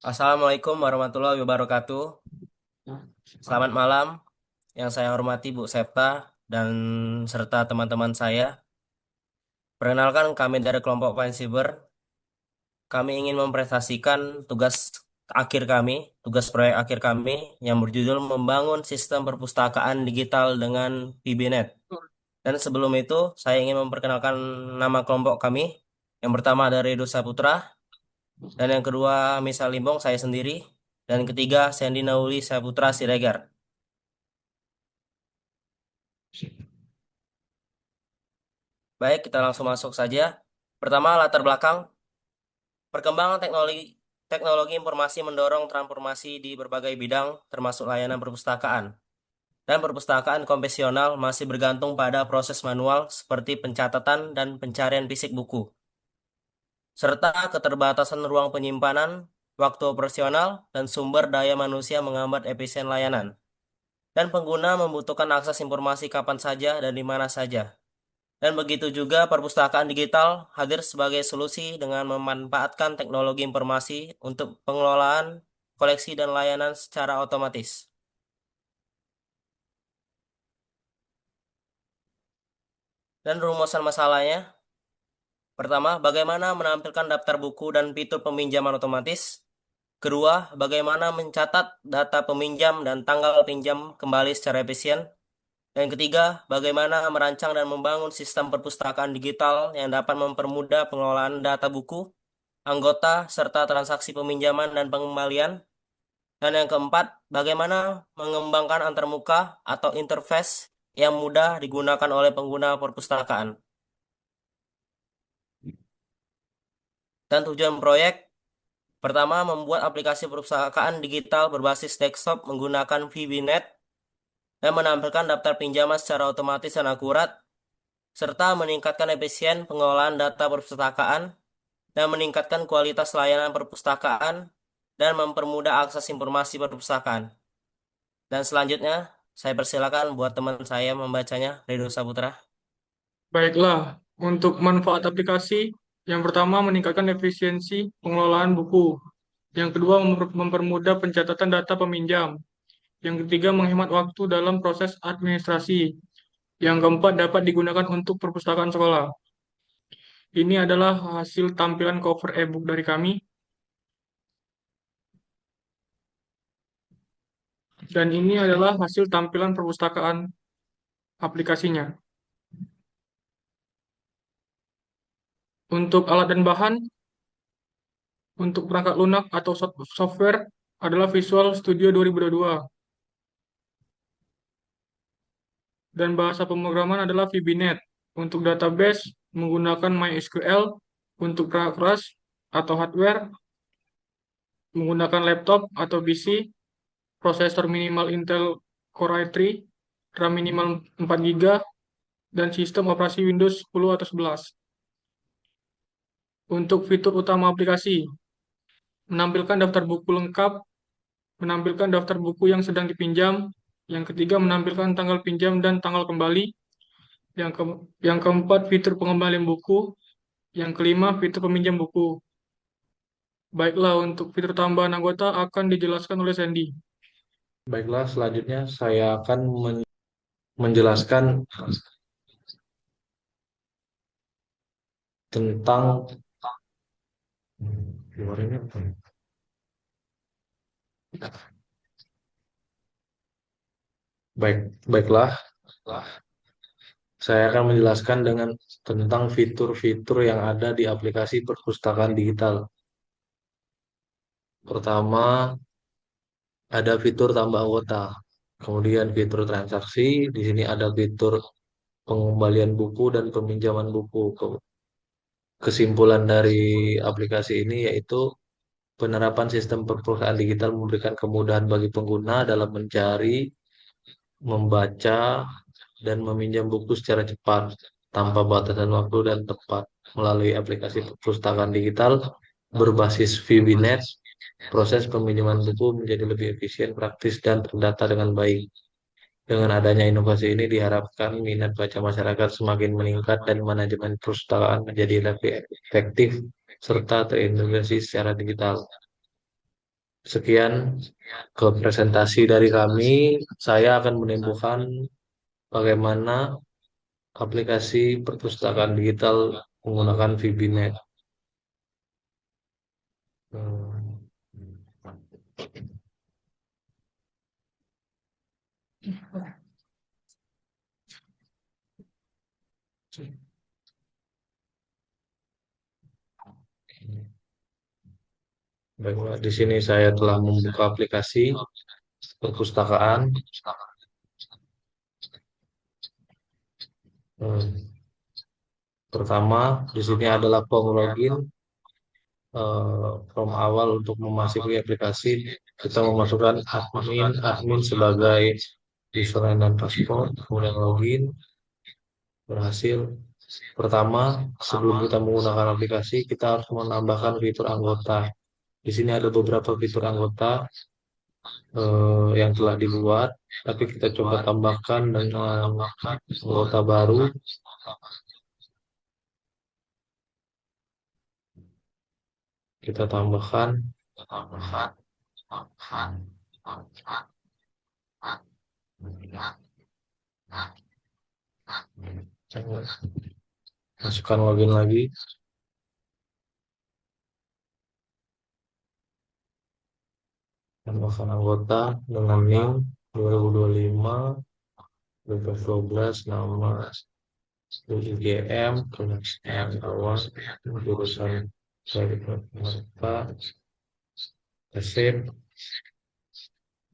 Assalamualaikum warahmatullahi wabarakatuh. Selamat malam, yang saya hormati Bu Septa dan serta teman-teman saya. Perkenalkan kami dari kelompok Pine Cyber. Kami ingin mempresentasikan tugas proyek akhir kami yang berjudul membangun sistem perpustakaan digital dengan PBNet. Dan sebelum itu, saya ingin memperkenalkan nama kelompok kami. Yang pertama dari Edo Saputra, dan yang kedua Misal Limbong, saya sendiri, dan yang ketiga Sandy Nauli Saputra Siregar. Baik, kita langsung masuk saja. Pertama, latar belakang. Perkembangan teknologi informasi mendorong transformasi di berbagai bidang, termasuk layanan perpustakaan. Dan perpustakaan konvensional masih bergantung pada proses manual seperti pencatatan dan pencarian fisik buku, serta keterbatasan ruang penyimpanan, waktu operasional, dan sumber daya manusia menghambat efisien layanan. Dan pengguna membutuhkan akses informasi kapan saja dan di mana saja. Dan begitu juga perpustakaan digital hadir sebagai solusi dengan memanfaatkan teknologi informasi untuk pengelolaan koleksi dan layanan secara otomatis. Dan rumusan masalahnya, pertama, bagaimana menampilkan daftar buku dan fitur peminjaman otomatis. Kedua, bagaimana mencatat data peminjam dan tanggal pinjam kembali secara efisien. Dan yang ketiga, bagaimana merancang dan membangun sistem perpustakaan digital yang dapat mempermudah pengelolaan data buku anggota, serta transaksi peminjaman dan pengembalian. Dan yang keempat, bagaimana mengembangkan antarmuka atau interface yang mudah digunakan oleh pengguna perpustakaan. Dan tujuan proyek, pertama, membuat aplikasi perpustakaan digital berbasis desktop menggunakan VBNet dan menampilkan daftar pinjaman secara otomatis dan akurat, serta meningkatkan efisien pengelolaan data perpustakaan dan meningkatkan kualitas layanan perpustakaan dan mempermudah akses informasi perpustakaan. Dan selanjutnya, saya persilakan buat teman saya membacanya, Ridho Saputra. Baiklah, untuk manfaat aplikasi, yang pertama meningkatkan efisiensi pengelolaan buku. Yang kedua, mempermudah pencatatan data peminjam. Yang ketiga, menghemat waktu dalam proses administrasi. Yang keempat, dapat digunakan untuk perpustakaan sekolah. Ini adalah hasil tampilan cover e-book dari kami, dan ini adalah hasil tampilan perpustakaan aplikasinya. Untuk alat dan bahan, untuk perangkat lunak atau software adalah Visual Studio 2022. Dan bahasa pemrograman adalah VBNet. Untuk database menggunakan MySQL, untuk perangkat keras atau hardware menggunakan laptop atau PC, prosesor minimal Intel Core i3, RAM minimal 4 GB, dan sistem operasi Windows 10 atau 11. Untuk fitur utama aplikasi, menampilkan daftar buku lengkap, menampilkan daftar buku yang sedang dipinjam, yang ketiga menampilkan tanggal pinjam dan tanggal kembali, yang, ke yang keempat fitur pengembalian buku, yang kelima fitur peminjam buku. Baiklah, untuk fitur tambahan anggota akan dijelaskan oleh Sandy. Baiklah, selanjutnya saya akan menjelaskan tentang keluarinnya apa ya? Baiklah, saya akan menjelaskan tentang fitur-fitur yang ada di aplikasi perpustakaan digital. Pertama, ada fitur tambah anggota. Kemudian fitur transaksi, di sini ada fitur pengembalian buku dan peminjaman buku. Kesimpulan dari aplikasi ini yaitu penerapan sistem perpustakaan digital memberikan kemudahan bagi pengguna dalam mencari, membaca, dan meminjam buku secara cepat, tanpa batasan waktu dan tempat. Melalui aplikasi perpustakaan digital berbasis VBNet, proses peminjaman buku menjadi lebih efisien, praktis, dan terdata dengan baik. Dengan adanya inovasi ini diharapkan minat baca masyarakat semakin meningkat dan manajemen perpustakaan menjadi lebih efektif serta terintegrasi secara digital. Sekian ke presentasi dari kami. Saya akan menimbulkan bagaimana aplikasi perpustakaan digital menggunakan VBNet. Hmm. Baiklah, di sini saya telah membuka aplikasi perpustakaan. Hmm. Pertama, di sini adalah form login. From awal untuk memasuki aplikasi, kita memasukkan admin sebagai username dan password, kemudian login, berhasil. Pertama, sebelum kita menggunakan aplikasi, kita harus menambahkan fitur anggota. Di sini ada beberapa fitur anggota yang telah dibuat, tapi kita coba tambahkan dengan anggota baru. Kita tambahkan masukkan login lagi, tambahkan anggota dengan NIM 2025 12 nama UGM kemudian awal jurusan dari peserta sip.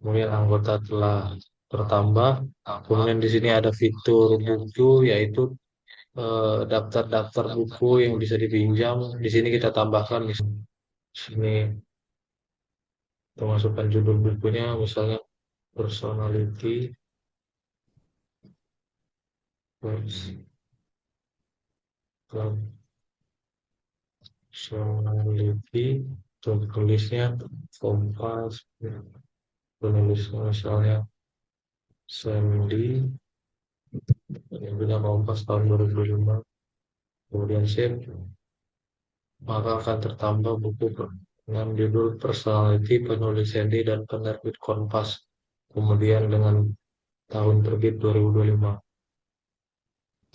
Kemudian anggota telah bertambah. Kemudian di sini ada fitur buku, yaitu daftar-daftar buku yang bisa dipinjam. Di sini kita tambahkan di sini kita masukkan judul bukunya, misalnya personality, personality, tulisnya Kompas, penulisnya misalnya Sandy, yang punya Kompas tahun 2005, kemudian save, maka akan tertambah buku dengan judul Personality, penulis Sandy dan penerbit Kompas, kemudian dengan tahun terbit 2025.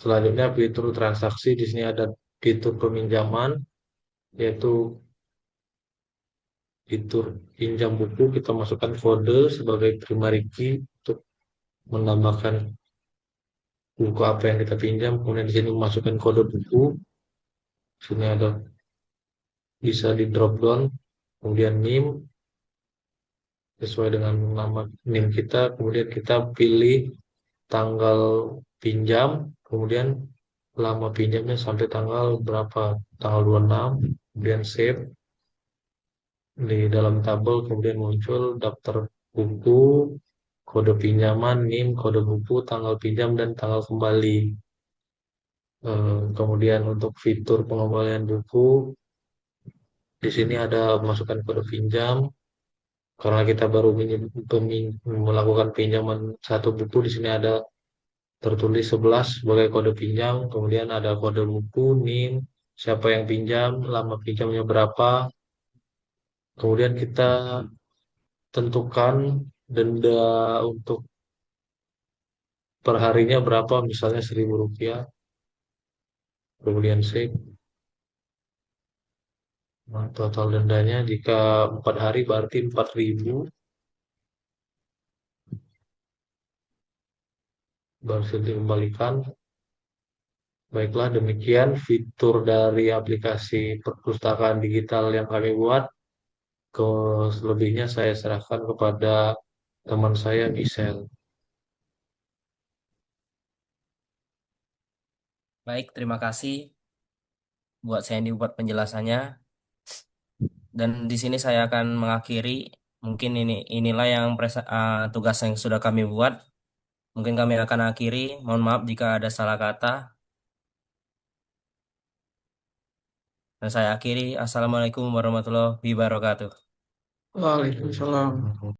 Selanjutnya fitur transaksi, di sini ada fitur peminjaman, yaitu fitur pinjam buku. Kita masukkan kode sebagai primary key untuk menambahkan buku apa yang kita pinjam. Kemudian di sini masukkan kode buku. Di sini ada bisa di drop down, kemudian NIM sesuai dengan nama NIM kita. Kemudian kita pilih tanggal pinjam, kemudian lama pinjamnya sampai tanggal berapa, tanggal 26, kemudian save. Di dalam tabel kemudian muncul daftar buku, kode pinjaman, NIM, kode buku, tanggal pinjam, dan tanggal kembali. Kemudian untuk fitur pengembalian buku, di sini ada masukkan kode pinjam. Karena kita baru melakukan pinjaman satu buku, di sini ada tertulis 11 sebagai kode pinjam. Kemudian ada kode buku, NIM, siapa yang pinjam, lama pinjamnya berapa. Kemudian kita tentukan denda untuk perharinya berapa, misalnya Rp1.000. Kemudian save. Nah, total dendanya jika 4 hari berarti 4.000, baru dikembalikan. Baiklah, demikian fitur dari aplikasi perpustakaan digital yang kami buat. Selebihnya saya serahkan kepada teman saya, Michelle. Baik, terima kasih buat Sandy buat penjelasannya. Dan di sini saya akan mengakhiri. Mungkin inilah yang tugas yang sudah kami buat. Mungkin kami akan akhiri. Mohon maaf jika ada salah kata. Dan saya akhiri. Assalamualaikum warahmatullahi wabarakatuh. Waalaikumsalam.